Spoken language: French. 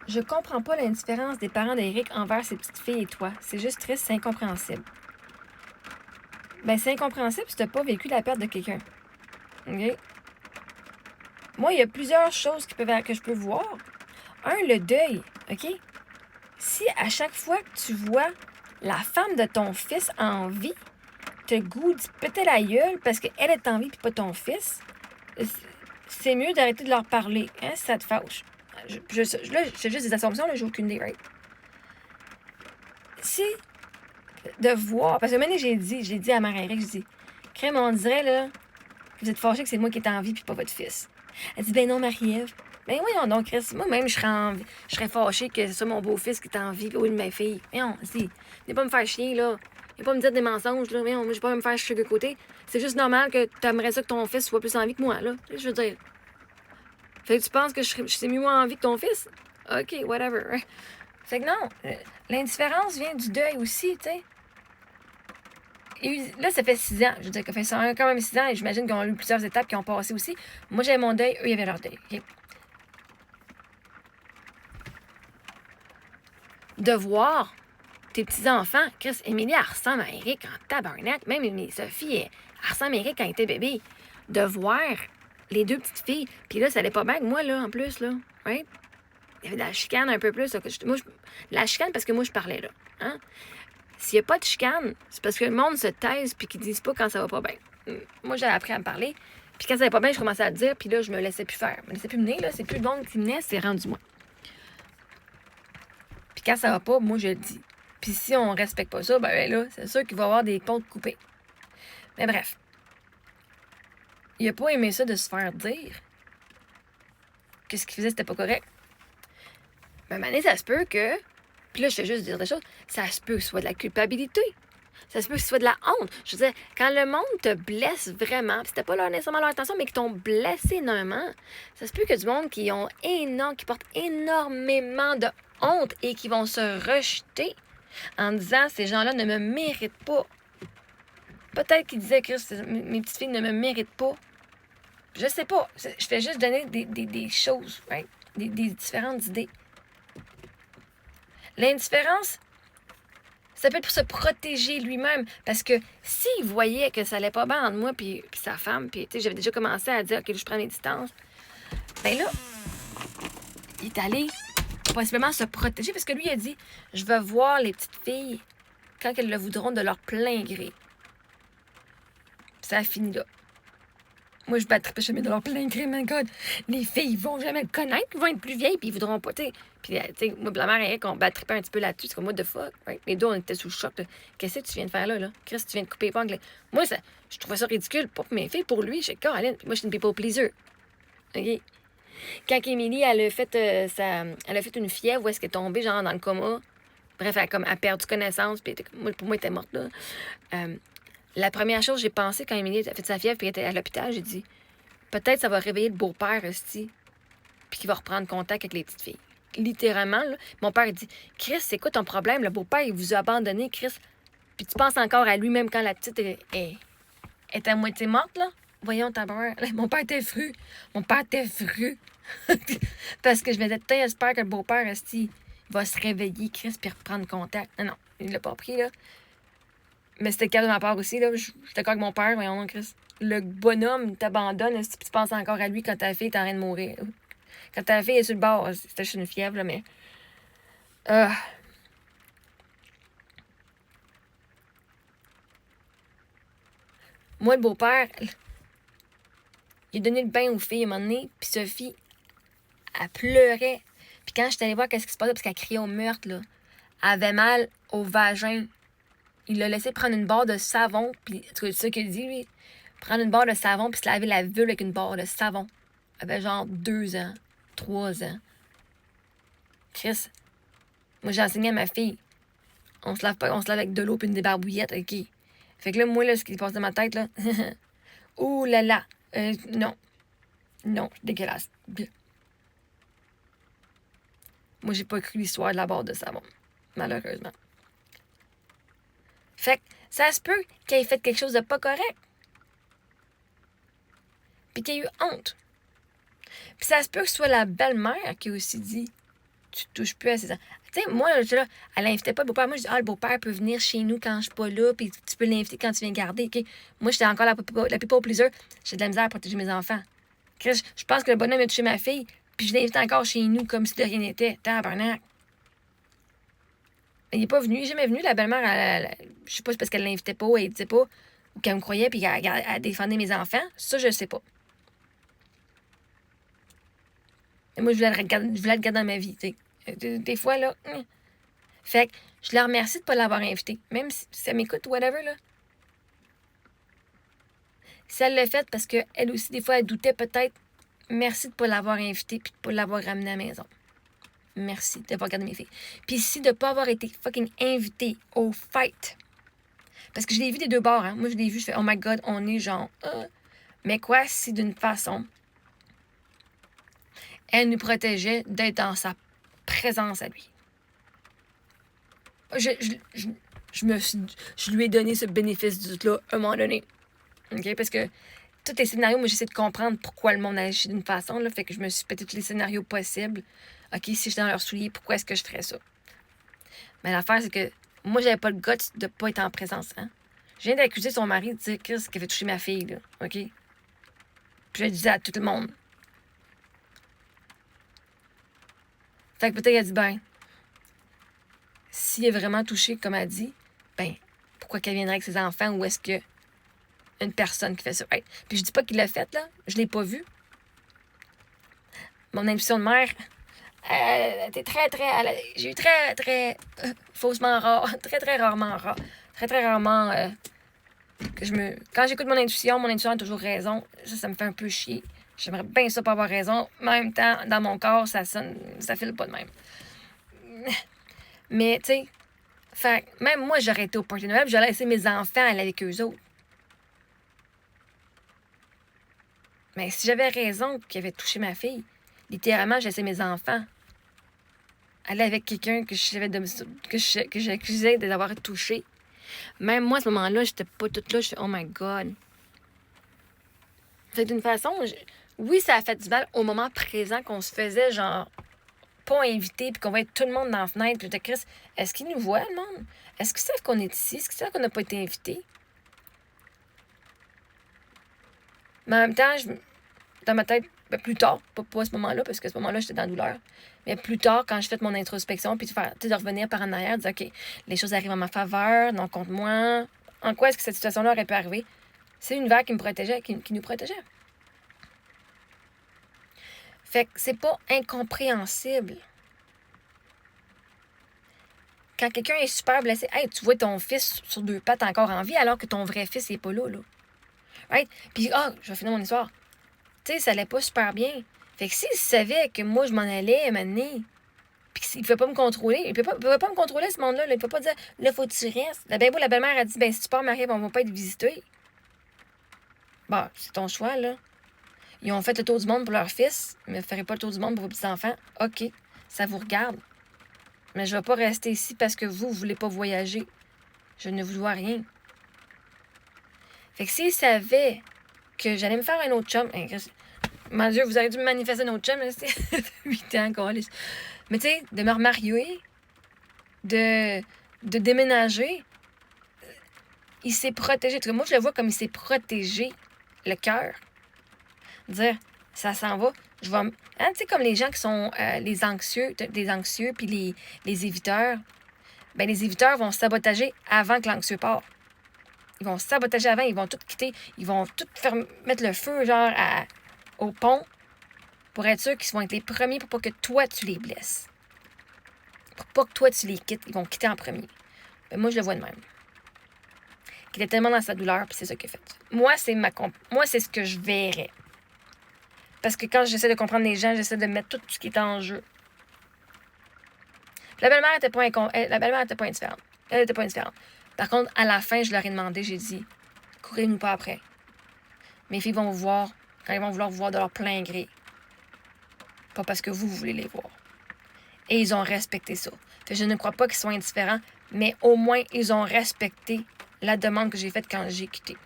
Je comprends pas l'indifférence des parents d'Éric envers ses petites filles et toi. C'est juste triste, c'est incompréhensible. Ben, c'est incompréhensible si t'as pas vécu la perte de quelqu'un. OK? Moi, il y a plusieurs choses que je peux voir. Un, le deuil. OK? Si à chaque fois que tu vois la femme de ton fils en vie, t'as le goût de péter la gueule parce qu'elle est en vie et pas ton fils, c'est mieux d'arrêter de leur parler, hein, si ça te fâche. Là, c'est juste des assumptions, là, j'ai aucune idée, right? Si, de voir, parce que maintenant, j'ai dit à Marie-Eric, j'ai dit, crème, on dirait, là, que vous êtes fâchés que c'est moi qui est en vie puis pas votre fils. Elle dit, ben non, Marie-Ève. Ben voyons donc, Chris, moi-même, je serais fâchée que ce soit mon beau-fils qui est en vie, ou une de mes filles. Voyons, si, venez pas me faire chier, là. Venez pas me dire des mensonges, là. Voyons, moi, je vais pas me faire chier de côté. C'est juste normal que tu aimerais ça que ton fils soit plus en vie que moi, là. Je veux dire. Fait que tu penses que je suis mieux en vie que ton fils? OK, whatever. Fait que non, l'indifférence vient du deuil aussi, tu sais. Et là, ça fait 6 ans. Je veux dire, ça fait quand même 6 ans et j'imagine qu'ils ont eu plusieurs étapes qui ont passé aussi. Moi, j'avais mon deuil, eux, ils avaient leur deuil. Okay? De voir tes petits-enfants, Chris, Émilie, elle ressemble à Eric en tabarnak. Même Sophie, elle ressemble à Eric quand elle était bébé. De voir les deux petites filles. Puis là, ça allait pas bien avec moi, là, en plus, là. Right? Il y avait de la chicane un peu plus. Là, la chicane parce que moi, je parlais, là. Hein? S'il n'y a pas de chicane, c'est parce que le monde se taise puis qu'ils disent pas quand ça va pas bien. Moi, j'avais appris à me parler. Puis quand ça va pas bien, je commençais à le dire. Puis là, je me laissais plus faire. Je me laissais plus mener, là. C'est plus le monde qui menait, c'est rendu moi. Puis quand ça va pas, moi, je le dis. Puis si on respecte pas ça, ben là, c'est sûr qu'il va y avoir des comptes coupés. Mais bref. Il a pas aimé ça de se faire dire que ce qu'il faisait, c'était pas correct. Mais maintenant, ça se peut que... Puis là, je vais juste dire des choses. Ça se peut que ce soit de la culpabilité. Ça se peut que ce soit de la honte. Je veux dire, quand le monde te blesse vraiment, puis c'était pas nécessairement leur intention, mais qu'ils t'ont blessé énormément, ça se peut que du monde qui porte énormément de honte et qui vont se rejeter en disant ces gens-là ne me méritent pas. Peut-être qu'ils disaient que mes petites filles ne me méritent pas. Je sais pas. Je fais juste donner des choses, right? Des différentes idées. L'indifférence, ça peut être pour se protéger lui-même. Parce que s'il voyait que ça allait pas bien entre moi puis sa femme, puis j'avais déjà commencé à dire, OK, je prends mes distances, ben là, il est allé possiblement se protéger parce que lui, il a dit, je veux voir les petites filles quand elles le voudront de leur plein gré. Ça a fini là. Moi, je battrais pas jamais de leur plein gré, my God. Les filles, ils vont jamais le connaître, ils vont être plus vieilles, puis ils voudront pas, tu sais. Puis, tu sais, moi, la mère et Eric, on battrait pas un petit peu là-dessus. C'est comme, what the fuck, right? Les deux, on était sous le choc. Qu'est-ce que tu viens de faire là, là? Chris, tu viens de couper les pangles. Moi, je trouvais ça ridicule. Pas pour mes filles, pour lui. Je suis Caroline. Puis moi, je suis une people pleaser. OK? Quand Émilie, elle a fait une fièvre où est-ce qu'elle est tombée, genre, dans le coma. Bref, elle a perdu connaissance, puis pour moi, elle était morte, là. La première chose que j'ai pensé quand Émilie a fait sa fièvre puis elle était à l'hôpital, j'ai dit peut-être ça va réveiller le beau-père aussi, puis qu'il va reprendre contact avec les petites filles. Littéralement, là, mon père dit Chris, c'est quoi ton problème? Le beau-père, il vous a abandonné, Chris. Puis tu penses encore à lui même quand la petite est à moitié morte, là? Voyons, ta mère. Mon père était fru. Parce que je me disais, j'espère que le beau-père, il va se réveiller, Chris, puis reprendre contact. Non, il l'a pas pris, là. Mais c'était le cas de ma part aussi, là. J'étais d'accord avec mon père, voyons, Chris. Le bonhomme t'abandonne si tu penses encore à lui quand ta fille est en train de mourir. Quand ta fille est sur le bord, c'était juste une fièvre, là, mais... Moi, le beau-père, il a donné le bain aux filles à un moment donné, puis Sophie, elle pleurait. Puis quand j'étais allée voir qu'est-ce qui se passait, parce qu'elle criait au meurtre, là, elle avait mal au vagin. Il l'a laissé prendre une barre de savon, puis c'est ça qu'il dit, lui. Prendre une barre de savon, puis se laver la vulve avec une barre de savon. Elle avait genre 2 ans, 3 ans. Chris, moi, j'ai enseigné à ma fille. On se lave avec de l'eau puis une débarbouillette, OK. Fait que là, moi, là, ce qui passe dans ma tête, là... Ouh là là! Non. Non, dégueulasse. Moi, j'ai pas cru l'histoire de la barre de savon. Malheureusement. Fait que ça se peut qu'elle ait fait quelque chose de pas correct. Puis qu'il y ait eu honte. Puis ça se peut que ce soit la belle-mère qui a aussi dit tu touches plus à ses enfants. Tu sais, moi, là, elle n'invitait pas le beau-père. Moi, je dis, le beau-père peut venir chez nous quand je suis pas là, puis tu peux l'inviter quand tu viens garder. OK? Moi, j'étais encore la people pleaser. J'ai de la misère à protéger mes enfants. Chris, je pense que le bonhomme a touché ma fille, puis je l'invite encore chez nous comme si de rien n'était. Tabarnak. Il n'est pas venu, il n'est jamais venu. La belle-mère, je sais pas, c'est parce qu'elle l'invitait pas ou elle disait pas, ou qu'elle me croyait, puis elle défendait mes enfants. Ça, je sais pas. Et moi, je voulais le garder dans ma vie, tu sais. Des fois, là. Fait que je la remercie de ne pas l'avoir invité. Même si ça m'écoute, whatever, là. Si elle l'a fait parce qu'elle aussi, des fois, elle doutait peut-être, merci de ne pas l'avoir invité puis de ne pas l'avoir ramené à la maison. Merci d'avoir gardé mes filles. Puis si de ne pas avoir été fucking invité au fight. Parce que je l'ai vu des deux bords, hein. Moi, je l'ai vu, je fais, oh my God, on est genre... Mais quoi si d'une façon, elle nous protégeait d'être dans sa présence à lui? Je lui ai donné ce bénéfice du doute-là à un moment donné. OK? Parce que tous les scénarios, moi, j'essaie de comprendre pourquoi le monde agit d'une façon. Là, fait que je me suis pété tous les scénarios possibles. OK, si j'étais dans leur soulier, pourquoi est-ce que je ferais ça? Mais l'affaire, c'est que moi, j'avais pas le guts de pas être en présence. Hein? Je viens d'accuser son mari de dire Chris qui avait touché ma fille. Là, OK? Puis je le disais à tout le monde. Fait que peut-être qu'elle a dit, ben, s'il est vraiment touché, comme elle dit, ben, pourquoi qu'elle viendrait avec ses enfants ou est-ce que une personne qui fait ça? Hey. Puis je dis pas qu'il l'a fait, là. Je l'ai pas vu. Mon intuition de mère, elle était j'ai eu très faussement rare, très rarement rare. Très rarement quand j'écoute mon intuition a toujours raison. Ça me fait un peu chier. J'aimerais bien ça pas avoir raison. Mais en même temps, dans mon corps, ça file pas de même. Mais, tu sais, même moi, j'aurais été au party de Noël, j'aurais laissé mes enfants aller avec eux autres. Mais si j'avais raison qu'il avait touché ma fille, littéralement, j'ai laissé mes enfants aller avec quelqu'un que j'accusais de l'avoir touché. Même moi, à ce moment-là, j'étais pas toute là. Je fais, oh my God. Fait d'une façon, oui, ça a fait du mal au moment présent qu'on se faisait, genre, pas invité, puis qu'on va être tout le monde dans la fenêtre. Puis je Chris, est-ce qu'ils nous voient, le monde? Est-ce qu'ils savent qu'on est ici? Est-ce qu'ils savent qu'on n'a pas été invité? Mais en même temps, dans ma tête, plus tard, pas à ce moment-là, parce qu'à ce moment-là, j'étais dans la douleur. Mais plus tard, quand je fais mon introspection, puis de revenir par en arrière, de dire, OK, les choses arrivent en ma faveur, non contre moi. En quoi est-ce que cette situation-là aurait pu arriver? C'est l'univers qui me protégeait, qui nous protégeait. Fait que c'est pas incompréhensible. Quand quelqu'un est super blessé, hey, tu vois ton fils sur deux pattes encore en vie, alors que ton vrai fils n'est pas là. Right? Puis, je vais finir mon histoire. Tu sais, ça allait pas super bien. Fait que s'il savait que moi, je m'en allais à un moment donné, puis qu'il ne pouvait pas me contrôler, il ne pouvait pas me contrôler, ce monde-là. Il ne peut pas dire, là, faut que tu restes. La belle-mère a dit, ben, si tu pars, Marie-Ève, on va pas être visité. Bon, c'est ton choix, là. Ils ont fait le tour du monde pour leur fils, mais ne ferez pas le tour du monde pour vos petits-enfants. OK, ça vous regarde. Mais je ne vais pas rester ici parce que vous ne voulez pas voyager. Je ne vous dois rien. Fait que s'ils savaient que j'allais me faire un autre chum... Mon Dieu, vous auriez dû me manifester un autre chum, là, c'est 8 ans, quoi. Mais tu sais, de me remarier, de déménager, il s'est protégé. En tout cas, moi, je le vois comme il s'est protégé le cœur. Dire, ça s'en va. Je vais... Hein, tu sais, comme les gens qui sont les anxieux puis les éviteurs. Ben, les éviteurs vont se sabotager avant que l'anxieux parte. Ils vont se sabotager avant, ils vont tout quitter, ils vont tout mettre le feu, genre, au pont, pour être sûr qu'ils vont être les premiers pour pas que toi, tu les blesses. Pour pas que toi, tu les quittes. Ils vont quitter en premier. Ben, moi, je le vois de même. Il était tellement dans sa douleur, puis c'est ça qu'il a fait. Moi, c'est ce que je verrais. Parce que quand j'essaie de comprendre les gens, j'essaie de mettre tout ce qui est en jeu. La belle-mère n'était pas indifférente. Elle n'était pas indifférente. Par contre, à la fin, je leur ai demandé, j'ai dit, courez-nous pas après. Mes filles vont vous voir quand ils vont vouloir vous voir de leur plein gré. Pas parce que vous voulez les voir. Et ils ont respecté ça. Fait que je ne crois pas qu'ils soient indifférents, mais au moins, ils ont respecté la demande que j'ai faite quand j'ai quitté.